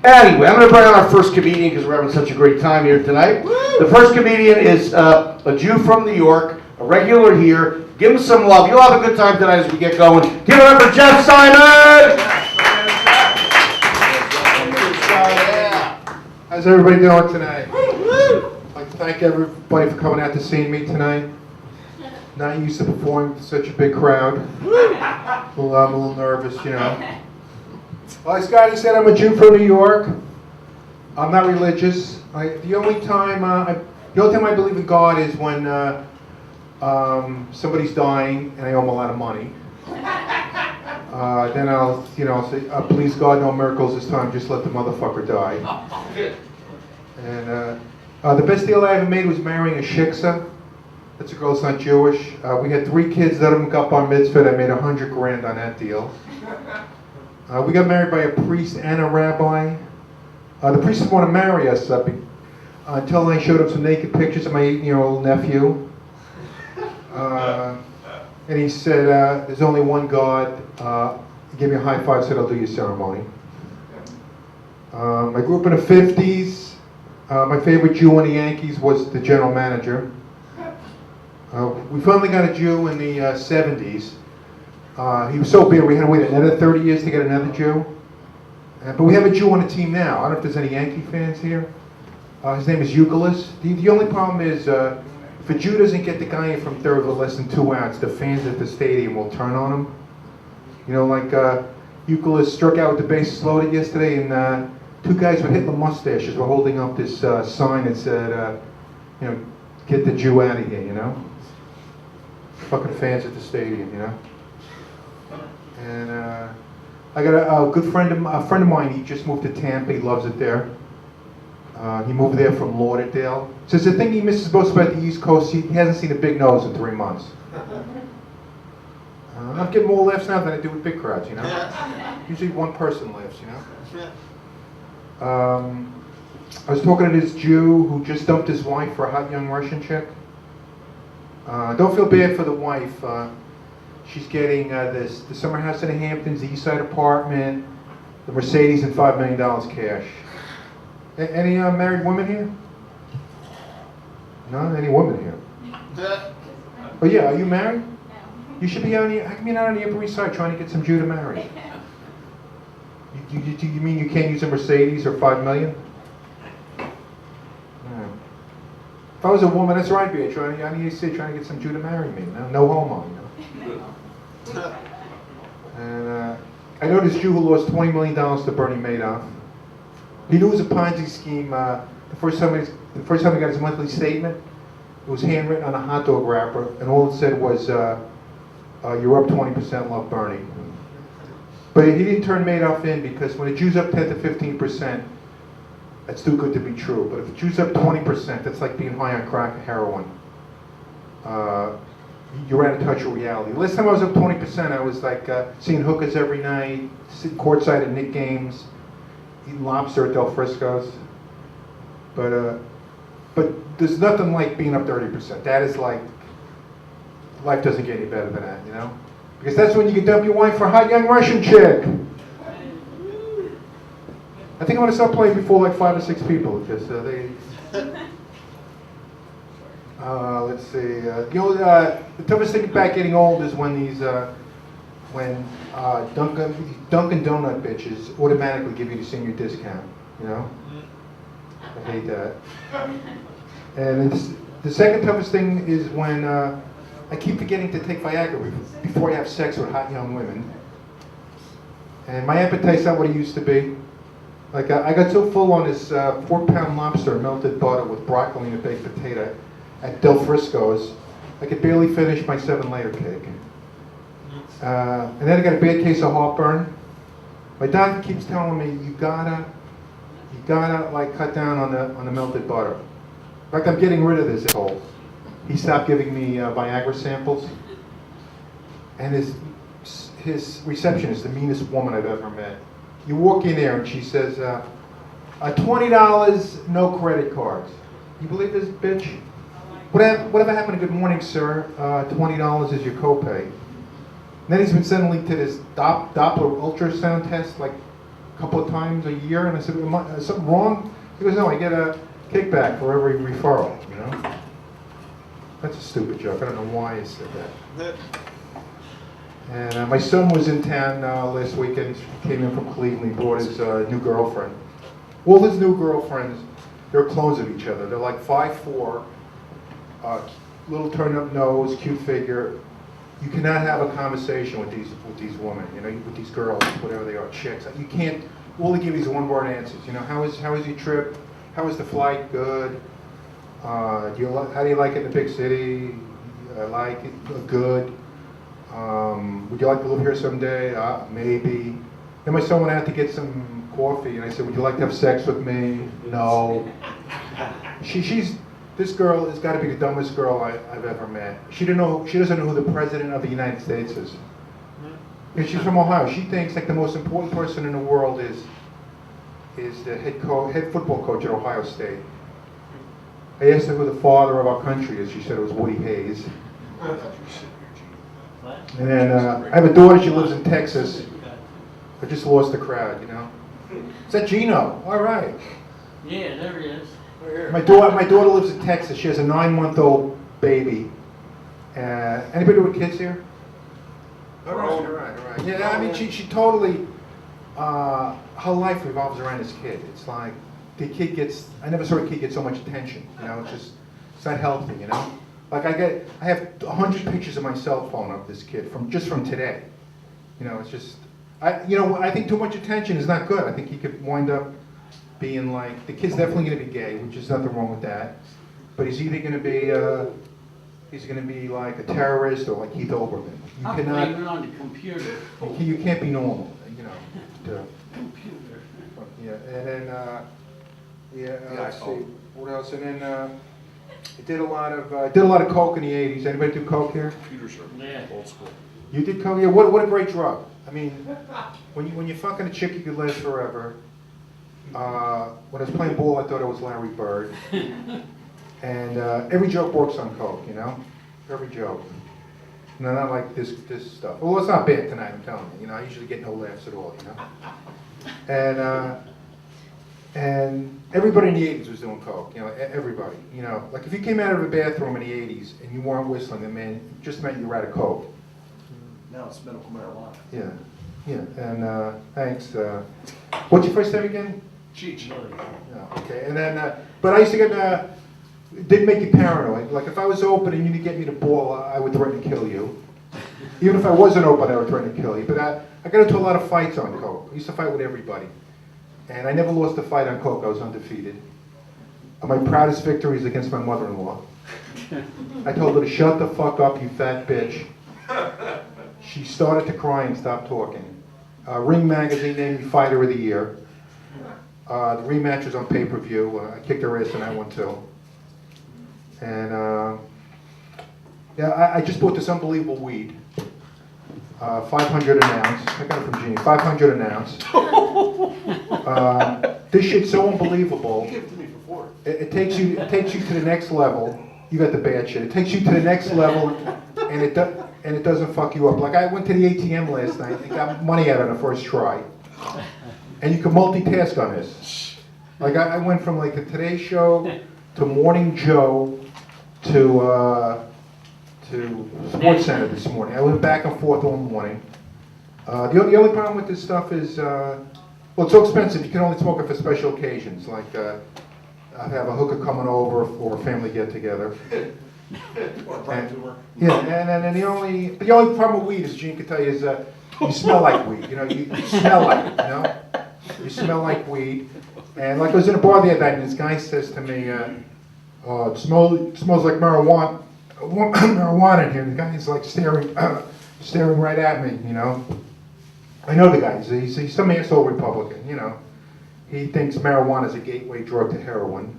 Anyway, I'm going to bring on our first comedian because we're having such a great time here tonight. The first comedian is a Jew from New York, a regular here. Give him some love. You'll have a good time tonight as we get going. Give it up for Jeff Simon! How's everybody doing tonight? I'd like to thank everybody for coming out to see me tonight. Not used to performing to such a big crowd. I'm a little nervous, you know. Well, as Scotty said, I'm a Jew from New York. I'm not religious. The only time I believe in God is when somebody's dying and I owe them a lot of money. Then I'll say, please God, no miracles this time. Just let the motherfucker die. And the best deal I ever made was marrying a shiksa. That's a girl that's not Jewish. We had 3 kids. None of them got bar mitzvah. I made $100 grand on that deal. We got married by a priest and a rabbi. The priest didn't want to marry us until I showed him some naked pictures of my 8-year-old nephew. And he said, there's only one God. He gave me a high five, said, I'll do your ceremony. I grew up in the 50s. My favorite Jew on the Yankees was the general manager. We finally got a Jew in the 70s. He was so big we had to wait another 30 years to get another Jew. But we have a Jew on the team now. I don't know if there's any Yankee fans here. His name is Euclid. The only problem is if a Jew doesn't get the guy in from third with less than 2 outs, the fans at the stadium will turn on him. You know, like Euclid struck out with the bases loaded yesterday, and 2 guys with Hitler mustaches were holding up this sign that said, get the Jew out of here, you know? Fucking fans at the stadium, you know? And I got a good friend of mine. He just moved to Tampa. He loves it there. He moved there from Lauderdale. Says the thing he misses most about the East Coast, he hasn't seen a big nose in 3 months. I'm getting more laughs now than I do with big crowds, you know. Usually one person laughs, you know. I was talking to this Jew who just dumped his wife for a hot young Russian chick. Don't feel bad for the wife. She's getting the summer house in the Hamptons, the East Side apartment, the Mercedes, and $5 million cash. Any married women here? No? Any women here? Oh yeah, are you married? You should be on the, how come you're not on the Upper East Side trying to get some Jew to marry? You mean you can't use a Mercedes or $5 million? No. If I was a woman, that's right, bitch. On the East Side trying to get some Jew to marry me. No homo, you know. And I know this Jew who lost $20 million to Bernie Madoff. He knew it was a Ponzi scheme. The first time he got his monthly statement, it was handwritten on a hot dog wrapper, and all it said was, "You're up 20%, love Bernie." But he didn't turn Madoff in because when a Jew's up 10 to 15%, that's too good to be true. But if a Jew's up 20%, that's like being high on crack or heroin. You're out of touch with reality. Last time I was up 20%, I was like seeing hookers every night, sitting courtside at Knicks games, eating lobster at Del Frisco's. But there's nothing like being up 30%. That is like, life doesn't get any better than that, you know? Because that's when you can dump your wife for a hot young Russian chick. I think I'm going to start playing before like 5 or 6 people because let's see. The toughest thing about getting old is when Dunkin' Donut bitches automatically give you the senior discount. You know, I hate that. And the second toughest thing is when I keep forgetting to take Viagra before I have sex with hot young women. And my appetite's not what it used to be. Like I got so full on this 4-pound lobster melted butter with broccoli and a baked potato at Del Frisco's, I could barely finish my 7-layer cake. And then I got a bad case of heartburn. My doctor keeps telling me you gotta like cut down on the melted butter. In fact, I'm getting rid of this asshole. He stopped giving me Viagra samples, and his receptionist, the meanest woman I've ever met. You walk in there and she says, $20, no credit cards. You believe this bitch? Whatever happened to good morning, sir? $20 is your copay. And then he's been sending me to this Doppler ultrasound test like a couple of times a year, and I said, is something wrong? He goes, no, I get a kickback for every referral, you know? That's a stupid joke. I don't know why I said that. And my son was in town last weekend. He came in from Cleveland. He brought his new girlfriend. All his new girlfriends, they're clones of each other. They're like 5'4", little turned-up nose, cute figure. You cannot have a conversation with these women, you know, with these girls, whatever they are, chicks. You can't. All they give you is one-word answers. You know, how was your trip? How was the flight? Good. How do you like it in the big city? I like it. Good. Would you like to live here someday? Maybe. Then my son went out to get some coffee, and I said, would you like to have sex with me? No. This girl has got to be the dumbest girl I've ever met. She doesn't know who the President of the United States is. And she's from Ohio. She thinks like the most important person in the world is the head football coach at Ohio State. I asked her who the father of our country is. She said it was Woody Hayes. And then I have a daughter. She lives in Texas. I just lost the crowd, you know. Is that Gino? All right. Yeah, there he is. My daughter lives in Texas. She has a 9-month-old baby. Anybody with kids here? All right. Yeah, I mean, she totally, her life revolves around this kid. It's like, I never saw a kid get so much attention, you know, it's not healthy, you know? Like I have 100 pictures on my cell phone of this kid just from today. You know, it's just, I think too much attention is not good. I think he could wind up being like, the kid's definitely going to be gay, which is nothing wrong with that. But he's either going to be like a terrorist or like Keith Olbermann. I'm blaming on the computer. You can't be normal, you know. Computer. Yeah, and then let's see, what else? And then I did a lot of coke in the '80s. Anybody do coke here? Yeah. Old school. You did coke? Yeah. What a great drug. I mean, when you're fucking a chick, you could last forever. When I was playing ball, I thought I was Larry Bird. And every joke works on coke, you know? Every joke. No, not like this stuff. Well, it's not bad tonight, I'm telling you. You know, I usually get no laughs at all, you know? And everybody in the 80s was doing coke, you know, everybody. You know, like if you came out of a bathroom in the 80s and you weren't whistling, then man, it just meant you were out of coke. Now it's medical marijuana. Yeah, and thanks. What's your first name again? Cheech. Yeah, okay, and then, but I used to get, it did make you paranoid. Like if I was open and you didn't get me the ball, I would threaten to kill you. Even if I wasn't open, I would threaten to kill you. But I got into a lot of fights on coke. I used to fight with everybody. And I never lost a fight on coke. I was undefeated. My proudest victory is against my mother-in-law. I told her to shut the fuck up, you fat bitch. She started to cry and stopped talking. Ring Magazine named me Fighter of the Year. The rematch was on pay-per-view. I kicked her ass in that one too. And yeah, I just bought this unbelievable weed. 500 an ounce. I got it from Gene. 500 an ounce. This shit's so unbelievable. You gave it to me for $4. It takes you to the next level. You got the bad shit. It takes you to the next level, and it doesn't fuck you up. Like I went to the ATM last night and got money out on the first try. And you can multitask on this. Like I went from like the Today Show to Morning Joe to Sports Center this morning. I went back and forth all morning. The only problem with this stuff is, well, it's so expensive. You can only smoke it for special occasions, like I have a hooker coming over or a family get together. Or a brain tumor. Yeah, and the only problem with weed, as Gene can tell you, is you smell like weed. You know, you smell like it. You know, you smell like weed. And like I was in a bar the other night, and this guy says to me, "It smells like marijuana." Marijuana in here. The guy is like staring right at me, you know. I know the guy. He's some asshole Republican, you know. He thinks marijuana is a gateway drug to heroin.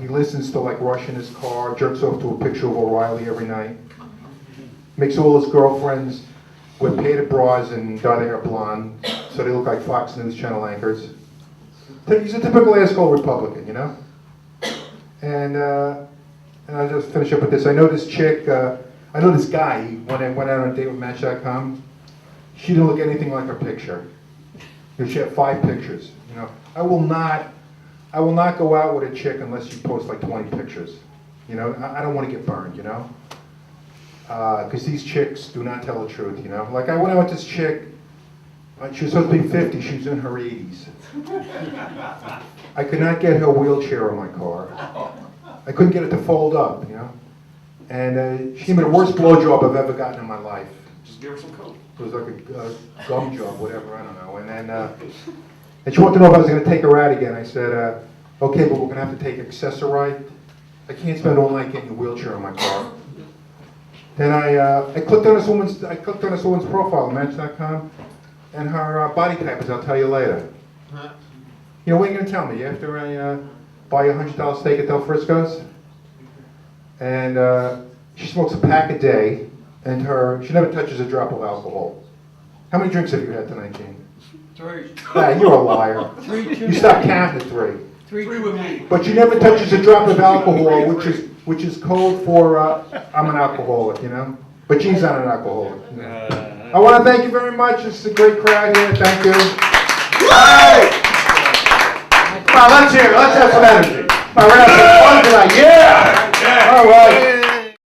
He listens to like Rush in his car, jerks off to a picture of O'Reilly every night. Makes all his girlfriends wear painted bras and dye their hair blonde so they look like Fox News Channel anchors. He's a typical asshole Republican, you know. And I'll just finish up with this. I know this chick, I know this guy, he went out on a date with Match.com. She didn't look anything like her picture. She had 5 pictures, you know. I will not go out with a chick unless you post like 20 pictures. You know, I don't want to get burned, you know. Because these chicks do not tell the truth, you know. Like I went out with this chick, she was supposed to be 50, she was in her 80s. I could not get her wheelchair in my car. I couldn't get it to fold up, you know. And she gave me the worst blowjob I've ever gotten in my life. Just give her some coke. It was like a gum job, whatever, I don't know. And then, and she wanted to know if I was going to take her out again. I said, okay, but we're going to have to take Accessorite. I can't spend all night getting a wheelchair in my car. Then I clicked on this woman's profile on Match.com, and her body type is, I'll tell you later. You know, what are you going to tell me? After I buy a $100 steak at Del Frisco's? And she smokes a pack a day, and she never touches a drop of alcohol. How many drinks have you had tonight, Gene? 3. Yeah, you're a liar. 3 too You stopped counting at 3. 3 Three with me. But she never touches a drop of alcohol, which is code for I'm an alcoholic, you know? But Gene's not an alcoholic. I want to thank you very much. This is a great crowd here. Thank you. Come on, let's hear it. Let's have some energy. Come on, we're gonna have some